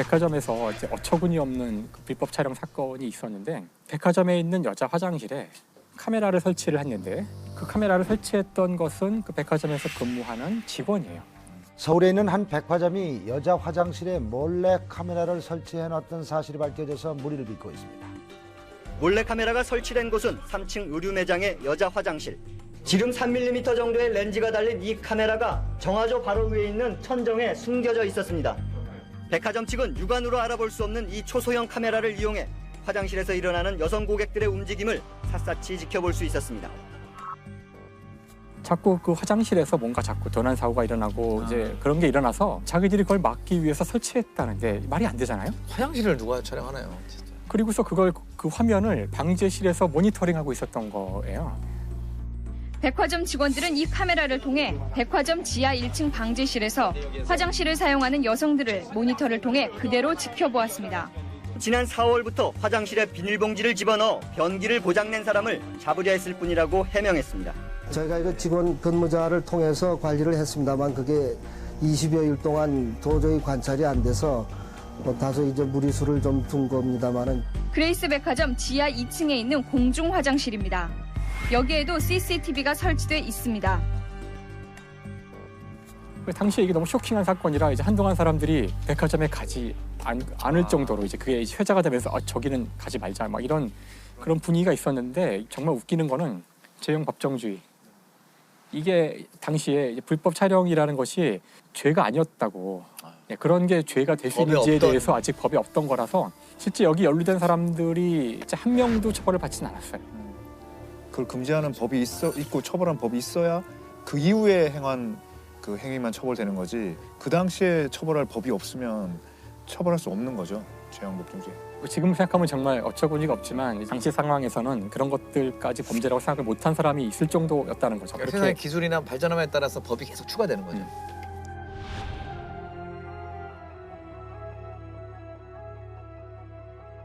백화점에서 이제 어처구니 없는 그 불법 촬영 사건이 있었는데 백화점에 있는 여자 화장실에 카메라를 설치를 했는데 그 카메라를 설치했던 것은 그 백화점에서 근무하는 직원이에요. 서울에 있는 한 백화점이 여자 화장실에 몰래 카메라를 설치해놨던 사실이 밝혀져서 물의를 빚고 있습니다. 몰래카메라가 설치된 곳은 3층 의류 매장의 여자 화장실. 지름 3mm 정도의 렌즈가 달린 이 카메라가 정화조 바로 위에 있는 천정에 숨겨져 있었습니다. 백화점 측은 육안으로 알아볼 수 없는 이 초소형 카메라를 이용해 화장실에서 일어나는 여성 고객들의 움직임을 샅샅이 지켜볼 수 있었습니다. 자꾸 그 화장실에서 뭔가 자꾸 도난 사고가 일어나고 이제 그런 게 일어나서 자기들이 그걸 막기 위해서 설치했다는데 말이 안 되잖아요. 화장실을 누가 촬영하나요? 진짜. 그리고서 그걸 그 화면을 방제실에서 모니터링하고 있었던 거예요. 백화점 직원들은 이 카메라를 통해 백화점 지하 1층 방제실에서 화장실을 사용하는 여성들을 모니터를 통해 그대로 지켜보았습니다. 지난 4월부터 화장실에 비닐봉지를 집어넣어 변기를 고장낸 사람을 잡으려 했을 뿐이라고 해명했습니다. 저희가 이거 직원 근무자를 통해서 관리를 했습니다만 그게 20여일 동안 도저히 관찰이 안 돼서 다소 이제 무리수를 좀 둔 겁니다만은. 그레이스 백화점 지하 2층에 있는 공중 화장실입니다. 여기에도 CCTV가 설치돼 있습니다. 당시에 이게 너무 쇼킹한 사건이라 이제 한동안 사람들이 백화점에 가지 않을 정도로 이제 그게 회자가 되면서 저기는 가지 말자 막 이런 그런 분위기가 있었는데 정말 웃기는 거는 제형 법정주의. 이게 당시에 이제 불법 촬영이라는 것이 죄가 아니었다고 그런 게 죄가 될 수 있는지에 대해서 아직 법이 없던 거라서 실제 여기 연루된 사람들이 이제 한 명도 처벌을 받지는 않았어요. 그걸 금지하는 법이 있고 처벌하는 법이 있어야 그 이후에 행한 그 행위만 처벌되는 거지 그 당시에 처벌할 법이 없으면 처벌할 수 없는 거죠. 죄형 법정주의. 지금 생각하면 정말 어처구니가 없지만 당시 상황에서는 그런 것들까지 범죄라고 생각을 못한 사람이 있을 정도였다는 거죠. 그러니까 세상의 기술이나 발전함에 따라서 법이 계속 추가되는 거죠.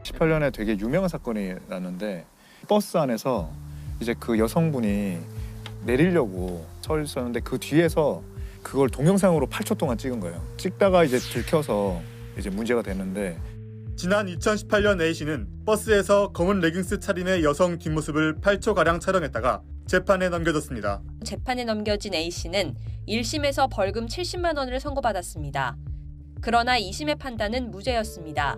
18년에 되게 유명한 사건이 났는데 버스 안에서 이제 그 여성분이 내리려고 서 있었는데 그 뒤에서 그걸 동영상으로 8초 동안 찍은 거예요. 찍다가 이제 들켜서 이제 문제가 됐는데 지난 2018년 A씨는 버스에서 검은 레깅스 차림의 여성 뒷모습을 8초가량 촬영했다가 재판에 넘겨졌습니다. 재판에 넘겨진 A씨는 1심에서 벌금 70만 원을 선고받았습니다. 그러나 2심의 판단은 무죄였습니다.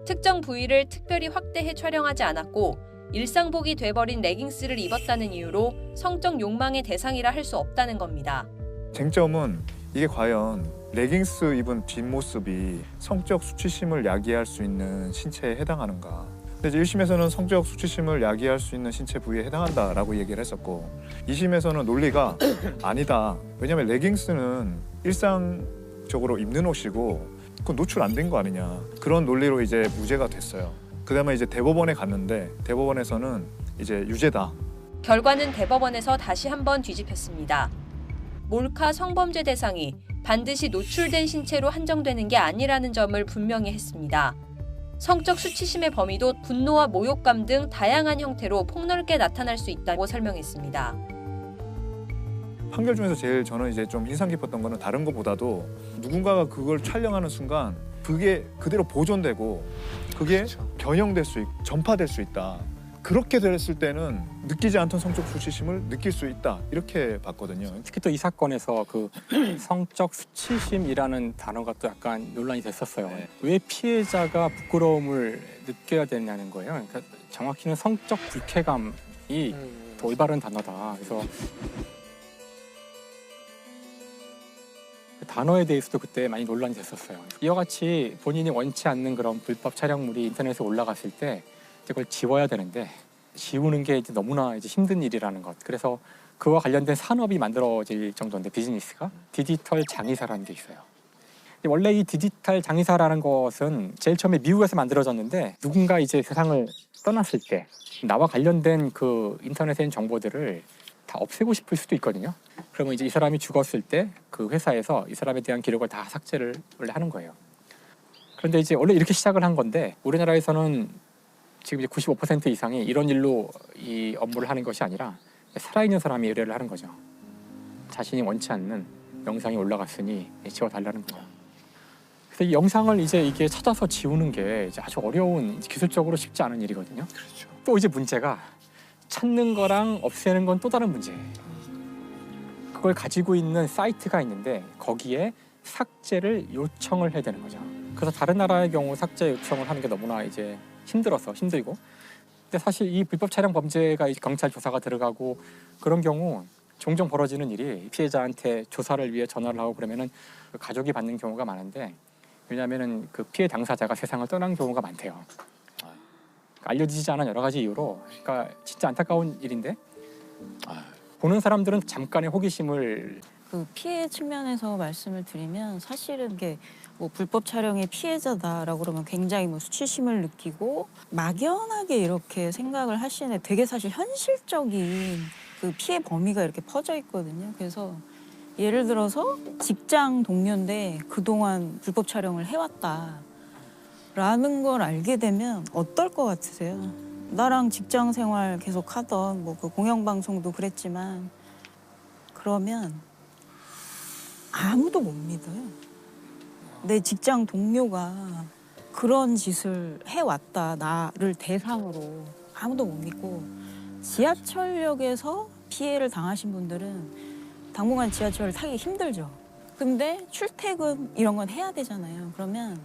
특정 부위를 특별히 확대해 촬영하지 않았고 일상복이 돼버린 레깅스를 입었다는 이유로 성적 욕망의 대상이라 할 수 없다는 겁니다. 쟁점은 이게 과연 레깅스 입은 뒷모습이 성적 수치심을 야기할 수 있는 신체에 해당하는가. 근데 이제 1심에서는 성적 수치심을 야기할 수 있는 신체 부위에 해당한다라고 얘기를 했었고 2심에서는 논리가 아니다. 왜냐하면 레깅스는 일상적으로 입는 옷이고 그건 노출 안 된 거 아니냐. 그런 논리로 이제 무죄가 됐어요. 그다음에 이제 대법원에 갔는데 대법원에서는 이제 유죄다. 결과는 대법원에서 다시 한번 뒤집혔습니다. 몰카 성범죄 대상이 반드시 노출된 신체로 한정되는 게 아니라는 점을 분명히 했습니다. 성적 수치심의 범위도 분노와 모욕감 등 다양한 형태로 폭넓게 나타날 수 있다고 설명했습니다. 판결 중에서 제일 저는 이제 좀 인상 깊었던 거는 다른 것보다도 누군가가 그걸 촬영하는 순간 그게 그대로 보존되고 그게 변형될 수 있고 전파될 수 있다. 그렇게 됐을 때는 느끼지 않던 성적 수치심을 느낄 수 있다. 이렇게 봤거든요. 특히 또 이 사건에서 그 성적 수치심이라는 단어가 또 약간 논란이 됐었어요. 네. 왜 피해자가 부끄러움을 느껴야 되냐는 거예요. 그러니까 정확히는 성적 불쾌감이 더 올바른 단어다. 그래서 그 단어에 대해서도 그때 많이 논란이 됐었어요. 이와 같이 본인이 원치 않는 그런 불법 촬영물이 인터넷에 올라갔을 때 그걸 지워야 되는데 지우는 게 이제 너무나 이제 힘든 일이라는 것. 그래서 그와 관련된 산업이 만들어질 정도인데 비즈니스가 디지털 장의사라는 게 있어요. 원래 이 디지털 장의사라는 것은 제일 처음에 미국에서 만들어졌는데 누군가 이제 세상을 떠났을 때 나와 관련된 그 인터넷에 있는 정보들을 다 없애고 싶을 수도 있거든요. 그러면 이제 이 사람이 죽었을 때 그 회사에서 이 사람에 대한 기록을 다 삭제를 원래 하는 거예요. 그런데 이제 원래 이렇게 시작을 한 건데 우리나라에서는 지금 이제 95% 이상이 이런 일로 이 업무를 하는 것이 아니라 살아있는 사람이 의뢰를 하는 거죠. 자신이 원치 않는 영상이 올라갔으니 지워달라는 거예요. 그래서 근데 영상을 이게 찾아서 지우는 게 이제 아주 어려운, 기술적으로 쉽지 않은 일이거든요. 그렇죠. 또 이제 문제가 찾는 거랑 없애는 건 또 다른 문제예요. 그걸 가지고 있는 사이트가 있는데 거기에 삭제를 요청을 해야 되는 거죠. 그래서 다른 나라의 경우 삭제 요청을 하는 게 너무나 이제 힘들고. 근데 사실 이 불법 촬영 범죄가 이제 경찰 조사가 들어가고 그런 경우 종종 벌어지는 일이 피해자한테 조사를 위해 전화를 하고 그러면은 그 가족이 받는 경우가 많은데 왜냐하면은 그 피해 당사자가 세상을 떠난 경우가 많대요. 알려지지 않은 여러 가지 이유로 그러니까 진짜 안타까운 일인데 보는 사람들은 잠깐의 호기심을 그 피해 측면에서 말씀을 드리면 사실은 이게 뭐 불법 촬영의 피해자다라고 그러면 굉장히 뭐 수치심을 느끼고 막연하게 이렇게 생각을 하시는데 되게 사실 현실적인 그 피해 범위가 이렇게 퍼져 있거든요. 그래서 예를 들어서 직장 동료인데 그동안 불법 촬영을 해왔다라는 걸 알게 되면 어떨 것 같으세요? 나랑 직장 생활 계속 하던 뭐 그 공영방송도 그랬지만 그러면 아무도 못 믿어요. 내 직장 동료가 그런 짓을 해왔다, 나를 대상으로 아무도 못 믿고 지하철역에서 피해를 당하신 분들은 당분간 지하철을 타기 힘들죠. 근데 출퇴근 이런 건 해야 되잖아요. 그러면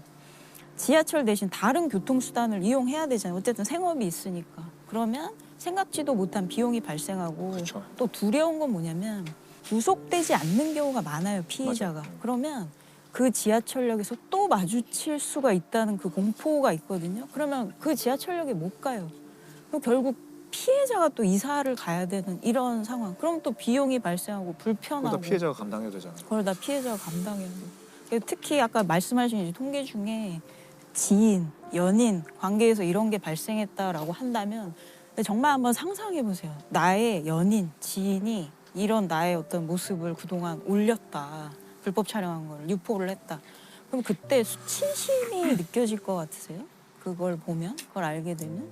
지하철 대신 다른 교통수단을 이용해야 되잖아요. 어쨌든 생업이 있으니까. 그러면 생각지도 못한 비용이 발생하고 그렇죠. 또 두려운 건 뭐냐면 구속되지 않는 경우가 많아요, 피의자가. 그러면 그 지하철역에서 또 마주칠 수가 있다는 그 공포가 있거든요. 그러면 그 지하철역에 못 가요. 그럼 결국 피해자가 또 이사를 가야 되는 이런 상황. 그럼 또 비용이 발생하고 불편하고. 그러다 피해자가 감당해야 되잖아요. 그걸 다 피해자가 감당해야 돼. 특히 아까 말씀하신 통계 중에 지인, 연인 관계에서 이런 게 발생했다라고 한다면 정말 한번 상상해 보세요. 나의 연인, 지인이 이런 나의 어떤 모습을 그동안 올렸다. 불법 촬영한 걸 유포를 했다. 그럼 그때 수치심이 느껴질 것 같으세요? 그걸 보면, 그걸 알게 되면?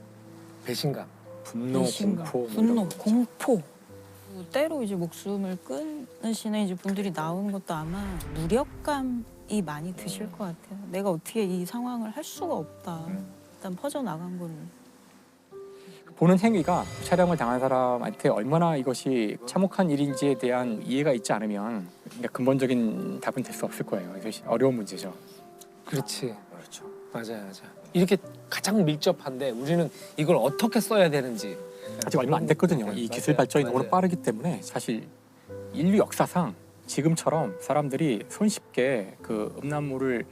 배신감. 분노, 배신감, 공포, 분노, 공포. 때로 이제 목숨을 끊으시는 이제 분들이 나오는 것도 아마 무력감이 많이 드실 것 같아요. 내가 어떻게 이 상황을 할 수가 없다. 일단 퍼져나간 거를. 보는 행위가 촬영을 당한 사람한테 얼마나 이것이 참혹한 일인지에 대한 이해가 있지 않으면 그러니까 근본적인 답은 될 수 없을 거예요. 이것이 어려운 문제죠. 그렇지. 그렇죠. 맞아요. 이렇게 가장 밀접한데 우리는 이걸 어떻게 써야 되는지 아직 얼마 안 됐거든요. 이 기술 발전이 너무 맞아요. 빠르기 때문에 사실 인류 역사상 지금처럼 사람들이 손쉽게 그 음란물을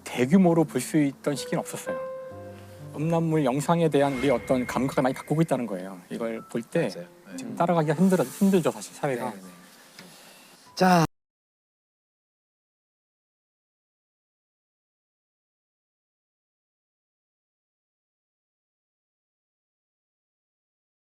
대규모로 볼 수 있던 시기는 없었어요. 음란물 영상에 대한 우리 어떤 감각을 많이 바꾸고 있다는 거예요. 이걸 볼 때 지금 따라가기가 힘들죠, 사실 사회가. 자.